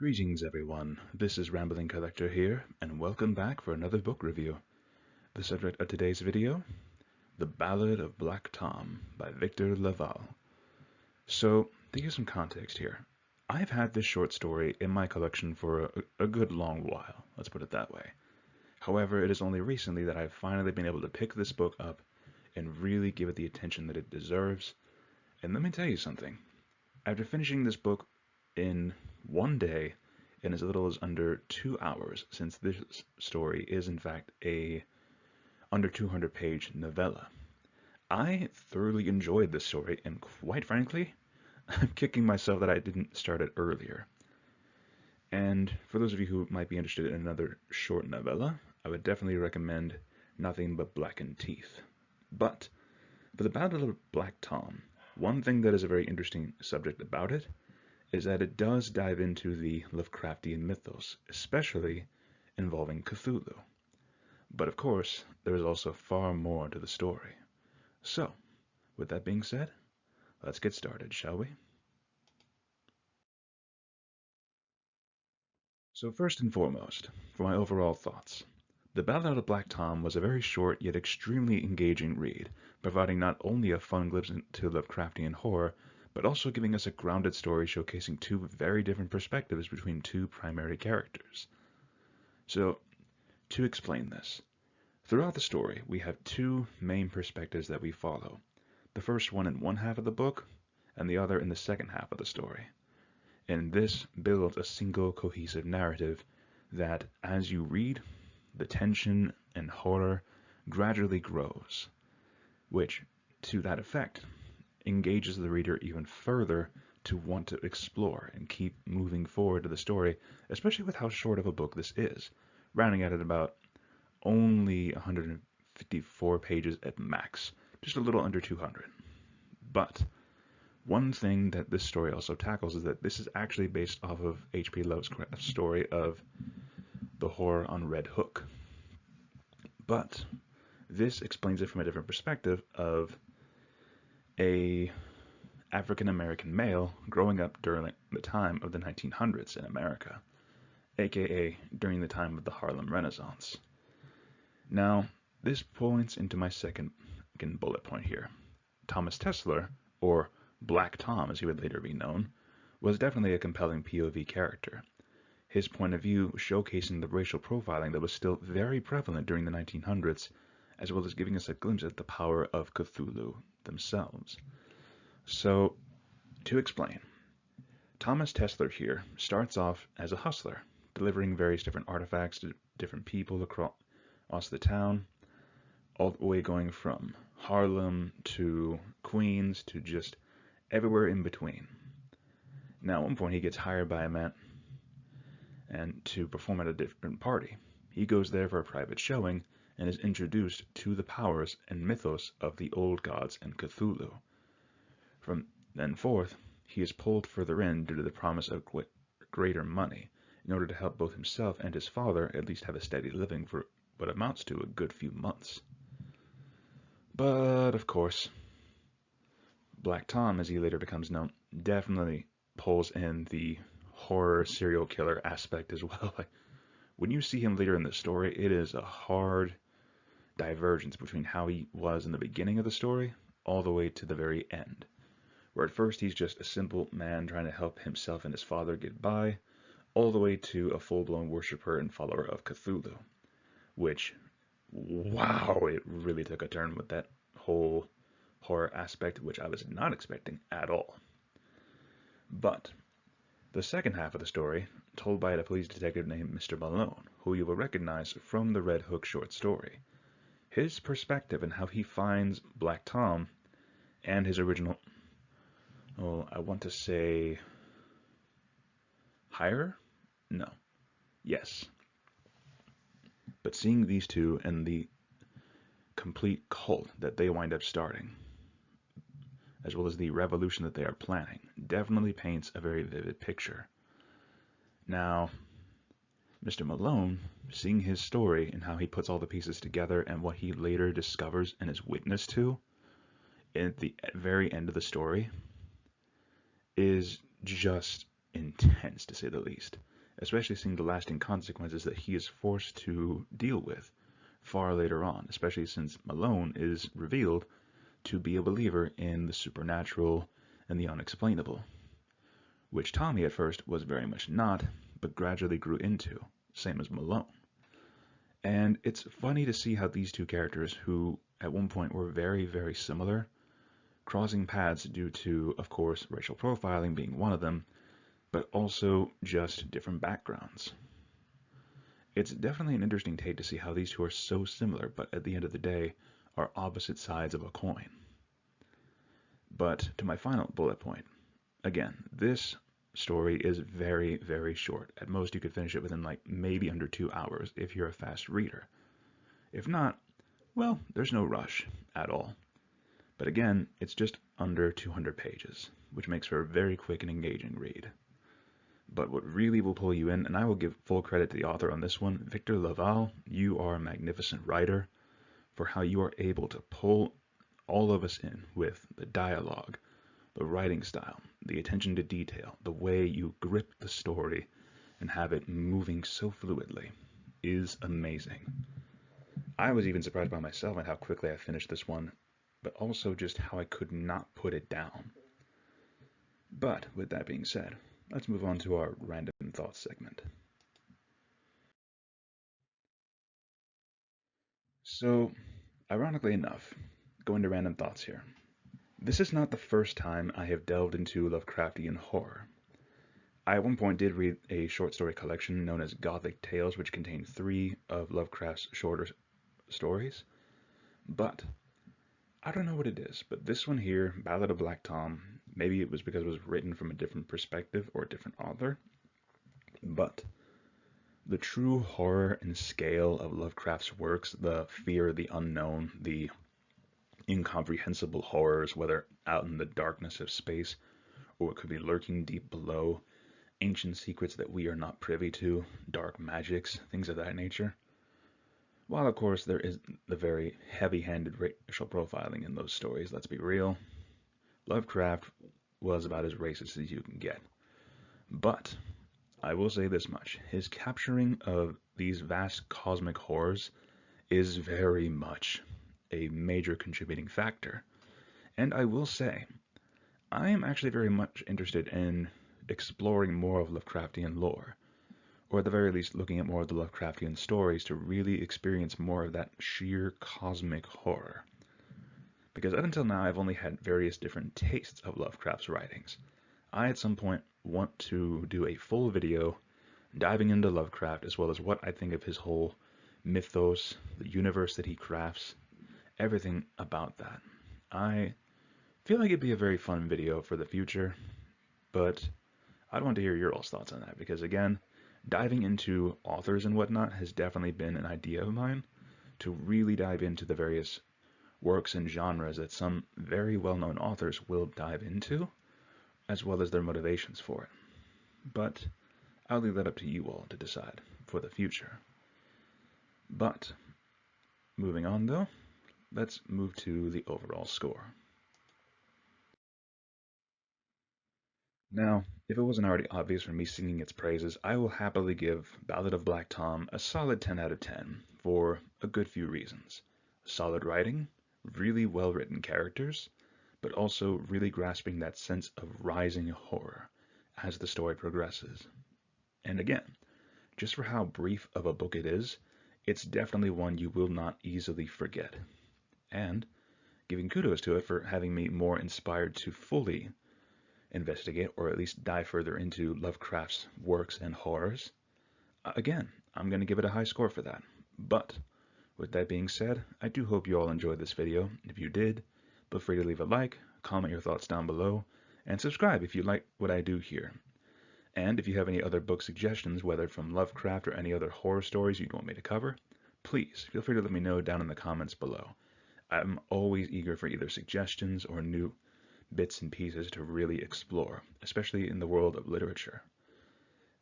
Greetings everyone, this is Rambling Collector here, and welcome back for another book review. The subject of today's video, The Ballad of Black Tom by Victor LaValle. So, to give some context here, I've had this short story in my collection for a good long while, let's put it that way. However, it is only recently that I've finally been able to pick this book up and really give it the attention that it deserves. And let me tell you something, after finishing this book in one day, in as little as under 2 hours, since this story is in fact a under 200-page novella. I thoroughly enjoyed this story, and quite frankly, I'm kicking myself that I didn't start it earlier. And for those of you who might be interested in another short novella, I would definitely recommend Nothing But Blackened Teeth. But for the Ballad of Black Tom, one thing that is a very interesting subject about it is that it does dive into the Lovecraftian mythos, especially involving Cthulhu. But of course, there is also far more to the story. So, with that being said, let's get started, shall we? So first and foremost, for my overall thoughts. The Ballad of Black Tom was a very short yet extremely engaging read, providing not only a fun glimpse into Lovecraftian horror, but also giving us a grounded story showcasing two very different perspectives between two primary characters. So, to explain this, throughout the story we have two main perspectives that we follow. The first one in one half of the book, and the other in the second half of the story. And this builds a single cohesive narrative that, as you read, the tension and horror gradually grows, which, to that effect, engages the reader even further to want to explore and keep moving forward to the story, especially with how short of a book this is, rounding out at about only 154 pages at max, just a little under 200. But one thing that this story also tackles is that this is actually based off of H.P. Lovecraft's story of the horror on Red Hook. But this explains it from a different perspective of a African-American male growing up during the time of the 1900s in America, aka during the time of the Harlem Renaissance. Now, this points into my second bullet point here. Thomas Tesler, or Black Tom as he would later be known, was definitely a compelling POV character. His point of view showcasing the racial profiling that was still very prevalent during the 1900s, as well as giving us a glimpse at the power of Cthulhu themselves. So, to explain, Thomas Tesler here starts off as a hustler, delivering various different artifacts to different people across the town, all the way going from Harlem to Queens to just everywhere in between. Now, at one point, he gets hired by a man and to perform at a different party. He goes there for a private showing and is introduced to the powers and mythos of the old gods and Cthulhu. From then forth, he is pulled further in due to the promise of greater money, in order to help both himself and his father at least have a steady living for what amounts to a good few months. But, of course, Black Tom, as he later becomes known, definitely pulls in the horror serial killer aspect as well. When you see him later in the story, it is a hard divergence between how he was in the beginning of the story all the way to the very end, where at first he's just a simple man trying to help himself and his father get by, all the way to a full-blown worshiper and follower of Cthulhu, which, wow, it really took a turn with that whole horror aspect, which I was not expecting at all. But the second half of the story, told by a police detective named Mr. Malone, who you will recognize from the Red Hook short story. His perspective and how he finds Black Tom and his original, I want to say, hire? No. Yes. But seeing these two and the complete cult that they wind up starting, as well as the revolution that they are planning, definitely paints a very vivid picture. Now, Mr. Malone, seeing his story and how he puts all the pieces together and what he later discovers and is witness to at the very end of the story, is just intense, to say the least, especially seeing the lasting consequences that he is forced to deal with far later on, especially since Malone is revealed to be a believer in the supernatural and the unexplainable, which Tommy at first was very much not, but gradually grew into, same as Malone. And it's funny to see how these two characters, who at one point were very, very similar, crossing paths due to, of course, racial profiling being one of them, but also just different backgrounds. It's definitely an interesting take to see how these two are so similar, but at the end of the day, are opposite sides of a coin. But to my final bullet point, again, this story is very, very short. At most, you could finish it within like maybe under 2 hours if you're a fast reader. If not, well, there's no rush at all. But again, it's just under 200 pages, which makes for a very quick and engaging read. But what really will pull you in, and I will give full credit to the author on this one, Victor LaValle, you are a magnificent writer for how you are able to pull all of us in with the dialogue, the writing style, the attention to detail, the way you grip the story and have it moving so fluidly is amazing. I was even surprised by myself at how quickly I finished this one, but also just how I could not put it down. But with that being said, let's move on to our random thoughts segment. So, ironically enough, going to random thoughts here. This is not the first time I have delved into Lovecraftian horror. I at one point did read a short story collection known as Gothic Tales, which contained 3 of Lovecraft's shorter stories. But I don't know what it is, but this one here, Ballad of Black Tom, maybe it was because it was written from a different perspective or a different author, but the true horror and scale of Lovecraft's works, the fear, the unknown, the incomprehensible horrors, whether out in the darkness of space or it could be lurking deep below, ancient secrets that we are not privy to, dark magics, things of that nature. While, of course, there is the very heavy-handed racial profiling in those stories, let's be real, Lovecraft was about as racist as you can get. But I will say this much, his capturing of these vast cosmic horrors is very much a major contributing factor. And I will say, I am actually very much interested in exploring more of Lovecraftian lore, or at the very least looking at more of the Lovecraftian stories to really experience more of that sheer cosmic horror. Because up until now I've only had various different tastes of Lovecraft's writings. I at some point want to do a full video diving into Lovecraft as well as what I think of his whole mythos, the universe that he crafts, everything about that. I feel like it'd be a very fun video for the future, but I'd want to hear your all's thoughts on that because again, diving into authors and whatnot has definitely been an idea of mine to really dive into the various works and genres that some very well-known authors will dive into, as well as their motivations for it. But I'll leave that up to you all to decide for the future. But moving on though, let's move to the overall score. Now, if it wasn't already obvious from me singing its praises, I will happily give Ballad of Black Tom a solid 10 out of 10 for a good few reasons. Solid writing, really well-written characters, but also really grasping that sense of rising horror as the story progresses. And again, just for how brief of a book it is, it's definitely one you will not easily forget. And giving kudos to it for having me more inspired to fully investigate or at least dive further into Lovecraft's works and horrors. Again, I'm going to give it a high score for that. But with that being said, I do hope you all enjoyed this video. If you did, feel free to leave a like, comment your thoughts down below, and subscribe if you like what I do here. And if you have any other book suggestions, whether from Lovecraft or any other horror stories you'd want me to cover, please feel free to let me know down in the comments below. I'm always eager for either suggestions or new bits and pieces to really explore, especially in the world of literature.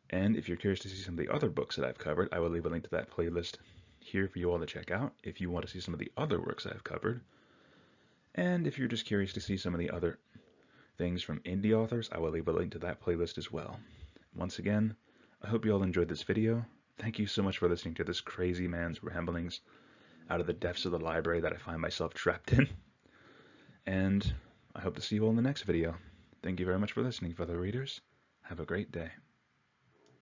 And if you're curious to see some of the other books that I've covered, I will leave a link to that playlist here for you all to check out if you want to see some of the other works I've covered. And if you're just curious to see some of the other things from indie authors, I will leave a link to that playlist as well. Once again, I hope you all enjoyed this video. Thank you so much for listening to this crazy man's ramblings out of the depths of the library that I find myself trapped in. And I hope to see you all in the next video. Thank you very much for listening, fellow readers. Have a great day.